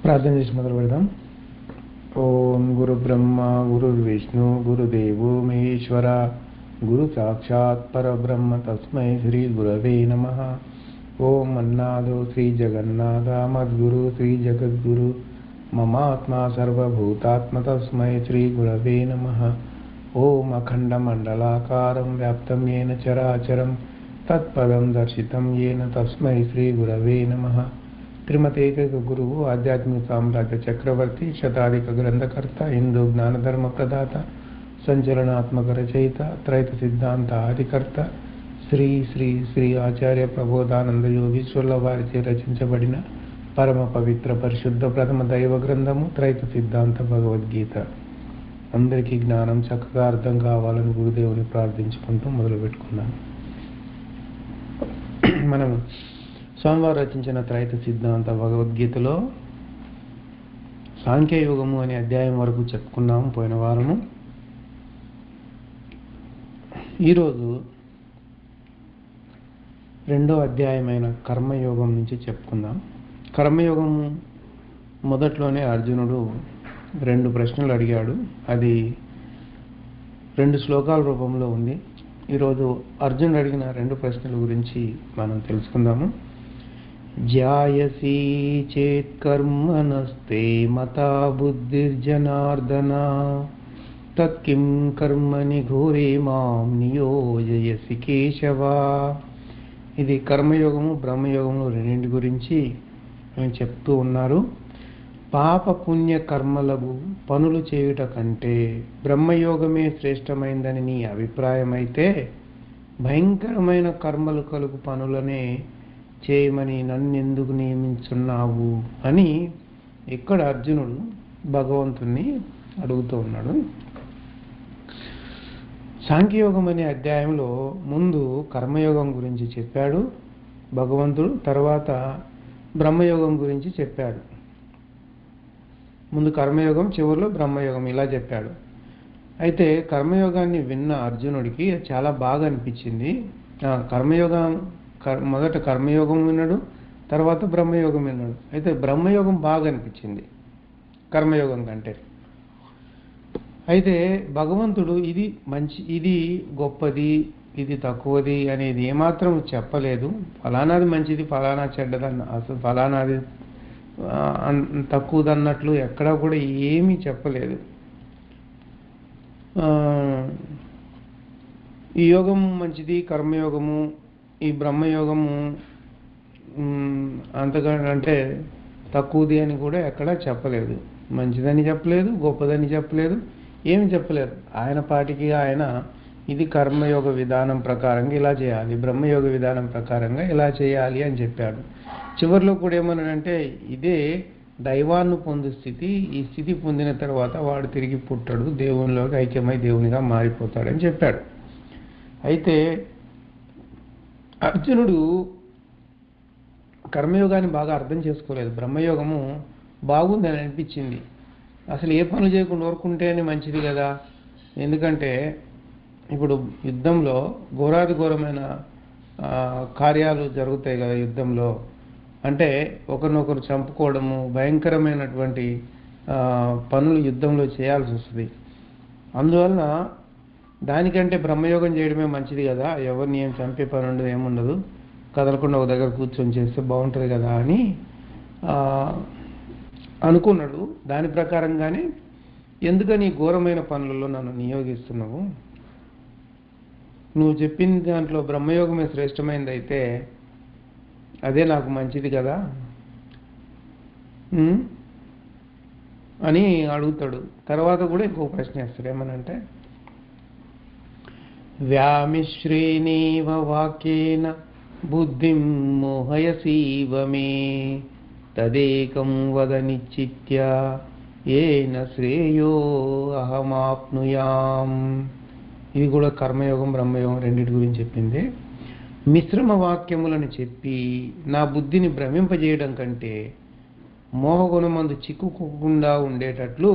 ప్రార్థన చేసి మొదలు పెడదాం. ఓం గురు బ్రహ్మ గురు విష్ణు గురుదేవో మహేశ్వర గురు సాక్షాత్ పరబ్రహ్మ తస్మై శ్రీ గురవే నమః. ఓం అన్నాదో శ్రీ జగన్నాథ మద్గురు శ్రీ జగద్గురు మమాత్మా సర్వభూతాత్మ తస్మై శ్రీ గురవే నమః. ఓం అఖండ మండలాకారం వ్యాప్తం ఏన చరాచరం తత్పదం దర్శితం ఏన తస్మై శ్రీ గురవే నమః. త్రిమతేకైక గురువు ఆధ్యాత్మిక సామ్రాజ్య చక్రవర్తి శతాధిక గ్రంథకర్త హిందూ జ్ఞానధర్మ ప్రదాత సంచలనాత్మక రచయిత త్రైత సిద్ధాంత ఆదికర్త శ్రీ శ్రీ శ్రీ ఆచార్య ప్రబోధానంద యోగీశ్వర్ల వారిచే రచించబడిన పరమ పవిత్ర పరిశుద్ధ ప్రథమ దైవ గ్రంథము త్రైత సిద్ధాంత భగవద్గీత. అందరికీ జ్ఞానం చక్కగా అర్థం కావాలని గురుదేవుని ప్రార్థించుకుంటూ మొదలు పెట్టుకున్నాను. మనం స్వామివారు రచించిన త్రైత సిద్ధాంత భగవద్గీతలో సాంఖ్యయోగము అనే అధ్యాయం వరకు చెప్పుకున్నాము పోయిన వారము. ఈరోజు రెండో అధ్యాయమైన కర్మయోగం నుంచి చెప్పుకుందాం. కర్మయోగము మొదట్లోనే అర్జునుడు 2 ప్రశ్నలు అడిగాడు. అది 2 శ్లోకాల రూపంలో ఉంది. ఈరోజు అర్జునుడు అడిగిన 2 ప్రశ్నల గురించి మనం తెలుసుకుందాము. జ్యాయసి చేత్ కర్మణస్తే మతా బుద్ధిర్జనార్దన తత్కిం కర్మని ఘోరే మాం నియోజయసి కేశవ. ఇది కర్మయోగము బ్రహ్మయోగము రెండింటి గురించి ఆయన చెప్తూ ఉన్నారు. పాప పుణ్య కర్మలకు పనులు చేయుట కంటే బ్రహ్మయోగమే శ్రేష్టమైందని నీ అభిప్రాయం అయితే భయంకరమైన కర్మలు కలుగు పనులనే చేయమని నన్నెందుకు నియమించున్నావు అని ఇక్కడ అర్జునుడు భగవంతుణ్ణి అడుగుతూ ఉన్నాడు. సాంఖ్యయోగం అనే అధ్యాయంలో ముందు కర్మయోగం గురించి చెప్పాడు భగవంతుడు, తర్వాత బ్రహ్మయోగం గురించి చెప్పాడు. ముందు కర్మయోగం, చివరిలో బ్రహ్మయోగం ఇలా చెప్పాడు. అయితే కర్మయోగాన్ని విన్న అర్జునుడికి చాలా బాగా అనిపించింది. మొదట కర్మయోగం విన్నాడు, తర్వాత బ్రహ్మయోగం విన్నాడు. అయితే బ్రహ్మయోగం బాగా అనిపించింది కర్మయోగం కంటే. అయితే భగవంతుడు ఇది మంచి, ఇది గొప్పది, ఇది తక్కువది అనేది ఏమాత్రం చెప్పలేదు. ఫలానాది మంచిది, ఫలానా చెడ్డదన్న, అసలు ఫలానాది తక్కువదన్నట్లు ఎక్కడా కూడా ఏమీ చెప్పలేదు. ఈ యోగం మంచిది, కర్మయోగము, ఈ బ్రహ్మయోగము అంతకంటే తక్కువది అని కూడా ఎక్కడా చెప్పలేదు. మంచిదని చెప్పలేదు, గొప్పదని చెప్పలేదు, ఏమి చెప్పలేదు. ఆయన పాటికి ఆయన ఇది కర్మయోగ విధానం ప్రకారంగా ఇలా చేయాలి, బ్రహ్మయోగ విధానం ప్రకారంగా ఇలా చేయాలి అని చెప్పాడు. చివరిలో కూడా ఏమన్నాడంటే ఇదే దైవాన్ని పొందు స్థితి, ఈ స్థితి పొందిన తర్వాత వాడు తిరిగి పుట్టడు, దేవునిలోకి ఐక్యమై దేవునిగా మారిపోతాడని చెప్పాడు. అయితే అర్జునుడు కర్మయోగాన్ని బాగా అర్థం చేసుకోలేదు. బ్రహ్మయోగము బాగుందని అనిపించింది. అసలు ఏ పనులు చేయకుండా ఊరుకుంటేనే మంచిది కదా. ఎందుకంటే ఇప్పుడు యుద్ధంలో ఘోరాది ఘోరమైన కార్యాలు జరుగుతాయి కదా. యుద్ధంలో అంటే ఒకరినొకరు చంపుకోవడము, భయంకరమైనటువంటి పనులు యుద్ధంలో చేయాల్సి వస్తుంది. అందువలన దానికంటే బ్రహ్మయోగం చేయడమే మంచిది కదా. ఎవరిని ఏం చంపే పని ఉండదు, ఏముండదు, కదలకుండా ఒక దగ్గర కూర్చొని చేస్తే బాగుంటుంది కదా అని అనుకున్నాడు. దాని ప్రకారంగానే ఎందుకని ఘోరమైన పనులలో నన్ను నియోగిస్తున్నావు, నువ్వు చెప్పిన దాంట్లో బ్రహ్మయోగమే శ్రేష్టమైనది అయితే అదే నాకు మంచిది కదా అని అడుగుతాడు. తర్వాత కూడా ఇంకో ప్రశ్న వేస్తాడు. ఏమనంటే వ్యామిశ్రేణేవ వాక్యేన బుద్ధిం మోహయసీవ మే తదేకం వద నిశ్చిత్య ఏన శ్రేయో అహమాప్నుయాం. ఇది కూడా కర్మయోగం బ్రహ్మయోగం రెండింటి గురించి చెప్పింది. మిశ్రమ వాక్యములను చెప్పి నా బుద్ధిని భ్రమింపజేయడం కంటే మోహగుణమందు చిక్కుకోకుండా ఉండేటట్లు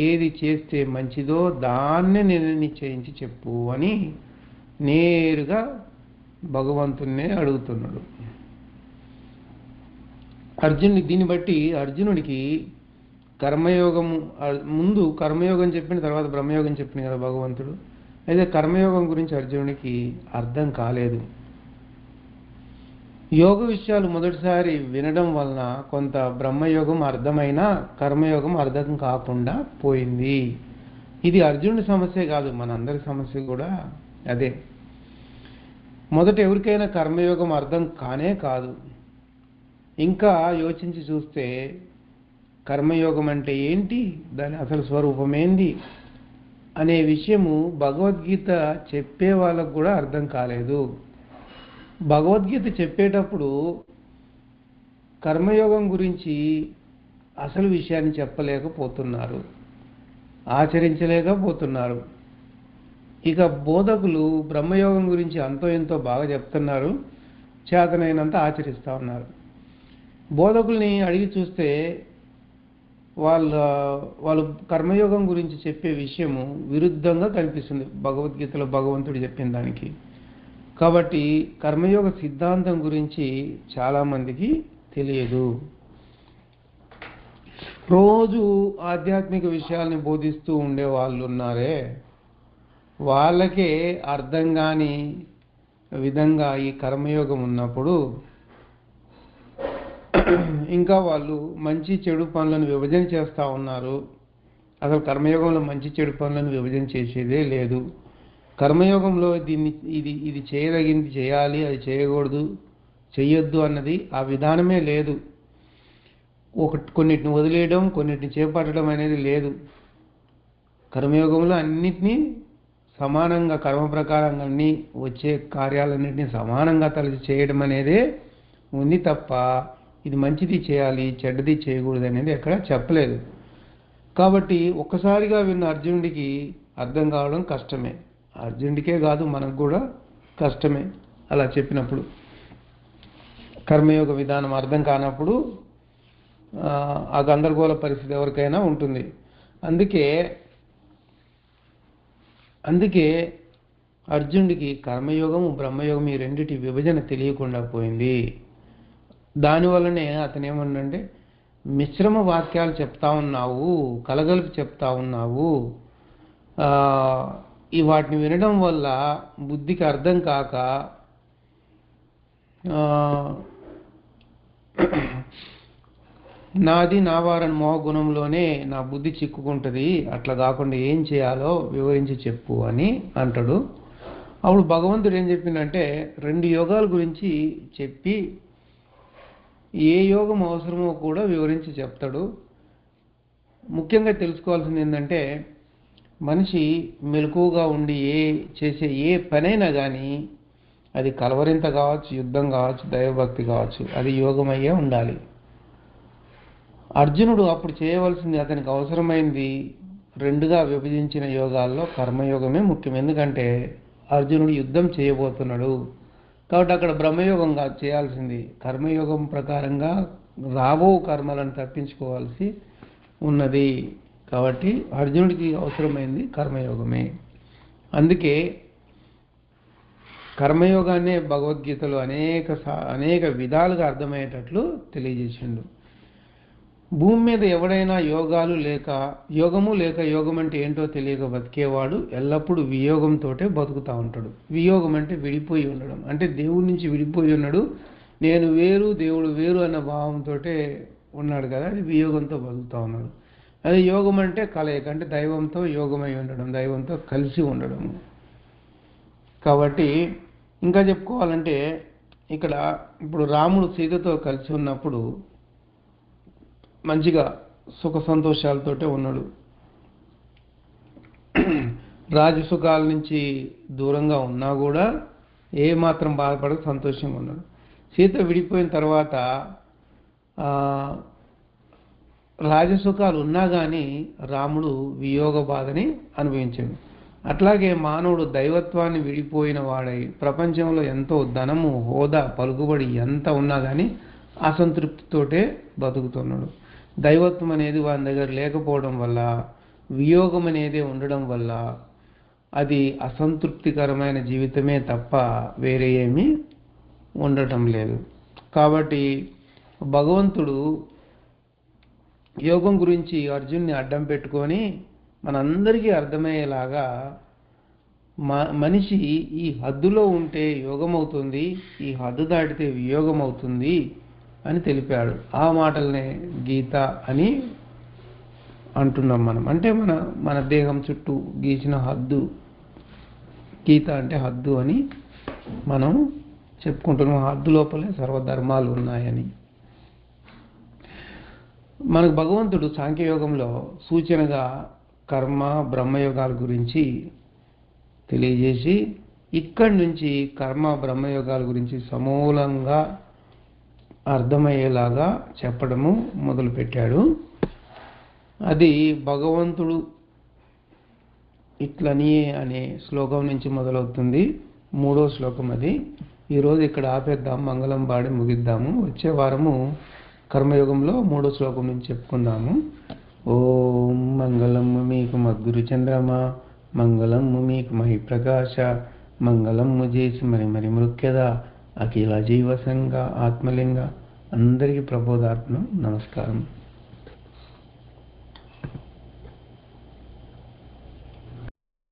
ఏది చేస్తే మంచిదో దాన్నే నేను నిశ్చయించి చెప్పు అని నేరుగా భగవంతున్నే అడుగుతున్నాడు. దీన్ని బట్టి అర్జునుడికి కర్మయోగము ముందు కర్మయోగం చెప్పిన తర్వాత బ్రహ్మయోగం చెప్పిన కదా భగవంతుడు. అయితే కర్మయోగం గురించి అర్జునుడికి అర్థం కాలేదు. యోగ విషయాలు మొదటిసారి వినడం వలన కొంత బ్రహ్మయోగం అర్థమైనా కర్మయోగం అర్థం కాకుండా పోయింది. ఇది అర్జునుడి సమస్య కాదు, మనందరి సమస్య కూడా అదే. మొదట ఎవరికైనా కర్మయోగం అర్థం కానే కాదు. ఇంకా యోచించి చూస్తే కర్మయోగం అంటే ఏంటి, దాని అసలు స్వరూపం ఏంది అనే విషయము భగవద్గీత చెప్పే వాళ్ళకు కూడా అర్థం కాలేదు. భగవద్గీత చెప్పేటప్పుడు కర్మయోగం గురించి అసలు విషయాన్ని చెప్పలేకపోతున్నారు, ఆచరించలేకపోతున్నారు. ఇక బోధకులు బ్రహ్మయోగం గురించి అంతో ఎంతో బాగా చెప్తున్నారు, చేతనైనంత ఆచరిస్తూ ఉన్నారు. బోధకుల్ని అడిగి చూస్తే వాళ్ళు కర్మయోగం గురించి చెప్పే విషయము విరుద్ధంగా కనిపిస్తుంది భగవద్గీతలో భగవంతుడు చెప్పిన దానికి. కాబట్టి కర్మయోగ సిద్ధాంతం గురించి చాలామందికి తెలియదు. రోజు ఆధ్యాత్మిక విషయాల్ని బోధిస్తూ ఉండే వాళ్ళు ఉన్నారే, వాళ్ళకే అర్థం కాని విధంగా ఈ కర్మయోగం ఉన్నప్పుడు ఇంకా వాళ్ళు మంచి చెడు పనులను విభజన చేస్తూ ఉన్నారు. అసలు కర్మయోగంలో మంచి చెడు పనులను విభజన చేసేదే లేదు. కర్మయోగంలో ఇది చేయదగింది చేయాలి, అది చేయకూడదు, చెయ్యొద్దు అన్నది ఆ విధానమే లేదు. కొన్నిటిని వదిలేయడం, కొన్నిటిని చేపట్టడం అనేది లేదు. కర్మయోగంలో అన్నిటినీ సమానంగా కర్మ ప్రకారంగా అన్ని వచ్చే కార్యాలన్నింటినీ సమానంగా తలచి చేయడం అనేదే ఉంది తప్ప ఇది మంచిది చేయాలి, చెడ్డది చేయకూడదు అనేది ఎక్కడ చెప్పలేదు. కాబట్టి ఒక్కసారిగా విన్న అర్జునుడికి అర్థం కావడం కష్టమే. అర్జునుడికే కాదు, మనకు కూడా కష్టమే. అలా చెప్పినప్పుడు కర్మయోగ విధానం అర్థం కానప్పుడు ఆ గందరగోళ పరిస్థితి ఎవరికైనా ఉంటుంది. అందుకే అర్జునుడికి కర్మయోగము బ్రహ్మయోగం ఈ రెండిటి విభజన తెలియకుండా పోయింది. దానివల్లనే అతను ఏమన్నంటే మిశ్రమ వాక్యాలు చెప్తా ఉన్నావు, కలగలిపి చెప్తా ఉన్నావు, వాటిని వినడం వల్ల బుద్ధికి అర్థం కాక నాది నా వారని మోహగుణంలోనే నా బుద్ధి చిక్కుకుంటుంది, అట్లా కాకుండా ఏం చేయాలో వివరించి చెప్పు అని అంటాడు. అప్పుడు భగవంతుడు ఏం చెప్పిందంటే 2 యోగాల గురించి చెప్పి ఏ యోగం అవసరమో కూడా వివరించి చెప్తాడు. ముఖ్యంగా తెలుసుకోవాల్సింది ఏంటంటే మనిషి మెలకువగా ఉండి చేసే ఏ పనైనా కానీ అది కలవరింత కావచ్చు, యుద్ధం కావచ్చు, దైవభక్తి కావచ్చు, అది యోగమయ్యే ఉండాలి. అర్జునుడు అప్పుడు చేయవలసింది, అతనికి అవసరమైంది 2గా విభజించిన యోగాల్లో కర్మయోగమే ముఖ్యం. ఎందుకంటే అర్జునుడు యుద్ధం చేయబోతున్నాడు కాబట్టి అక్కడ బ్రహ్మయోగం కాదు చేయాల్సింది, కర్మయోగం ప్రకారంగా రాబో కర్మలను తప్పించుకోవాల్సి ఉన్నది. కాబట్టి అర్జునుడికి అవసరమైంది కర్మయోగమే. అందుకే కర్మయోగాన్నే భగవద్గీతలో అనేక విధాలుగా అర్థమయ్యేటట్లు తెలియజేసిండు. భూమి మీద ఎవడైనా యోగము లేక యోగం అంటే ఏంటో తెలియక బతికేవాడు ఎల్లప్పుడూ వియోగంతో బతుకుతూ ఉంటాడు. వియోగం అంటే విడిపోయి ఉండడం, అంటే దేవుడి నుంచి విడిపోయి ఉన్నాడు, నేను వేరు దేవుడు వేరు అన్న భావంతో ఉన్నాడు కదా, అది వియోగంతో బతుకుతూ ఉన్నాడు. అదే యోగం అంటే కలయిక, అంటే దైవంతో యోగమై ఉండడం, దైవంతో కలిసి ఉండడం. కాబట్టి ఇంకా చెప్పుకోవాలంటే ఇప్పుడు రాముడు సీతతో కలిసి ఉన్నప్పుడు మంచిగా సుఖ సంతోషాలతోటే ఉన్నాడు, రాజసుఖాల నుంచి దూరంగా ఉన్నా కూడా ఏమాత్రం బాధపడక సంతోషంగా ఉన్నాడు. సీత విడిపోయిన తర్వాత రాజసుఖాలు ఉన్నా కానీ రాముడు వియోగ బాధని అనుభవించాడు. అట్లాగే మానవుడు దైవత్వాన్ని విడిపోయిన వాడై ప్రపంచంలో ఎంతో ధనము, హోదా, పలుకుబడి ఎంత ఉన్నా కానీ అసంతృప్తితోటే బతుకుతున్నాడు. దైవత్వం అనేది వాని దగ్గర లేకపోవడం వల్ల, వియోగం అనేది ఉండడం వల్ల అది అసంతృప్తికరమైన జీవితమే తప్ప వేరే ఏమీ ఉండటం లేదు. కాబట్టి భగవంతుడు యోగం గురించి అర్జున్ని అడ్డం పెట్టుకొని మనందరికీ అర్థమయ్యేలాగా మనిషి ఈ హద్దులో ఉంటే యోగం అవుతుంది, ఈ హద్దు దాటితే వియోగం అవుతుంది అని తెలిపాడు. ఆ మాటలనే గీత అని అంటున్నాం మనం. అంటే మన దేహం చుట్టూ గీసిన హద్దు, గీత అంటే హద్దు అని మనం చెప్పుకుంటున్నాం. హద్దు లోపలే సర్వధర్మాలు ఉన్నాయని. మనకు భగవంతుడు సాంఖ్యయోగంలో సూచనగా కర్మ బ్రహ్మయోగాల గురించి తెలియజేసి ఇక్కడి నుంచి కర్మ బ్రహ్మయోగాల గురించి సమూలంగా అర్థమయ్యేలాగా చెప్పడము మొదలుపెట్టాడు. అది భగవంతుడు ఇట్లని అనే శ్లోకం నుంచి మొదలవుతుంది. 3వ శ్లోకం అది. ఈరోజు ఇక్కడ ఆపేద్దాం, మంగళం పాడి ముగిద్దాము. వచ్చే వారము కర్మయోగంలో 3వ శ్లోకం నుంచి చెప్పుకుందాము. ఓం మంగళము మీకు మద్గురు చంద్రమా, మంగళము మీకు మహిప్రకాశ, మంగళము చేసి మరి మృక్యద అఖిల జీవసంగ ఆత్మలింగ. అందరికీ ప్రబోధార్పణం. నమస్కారం.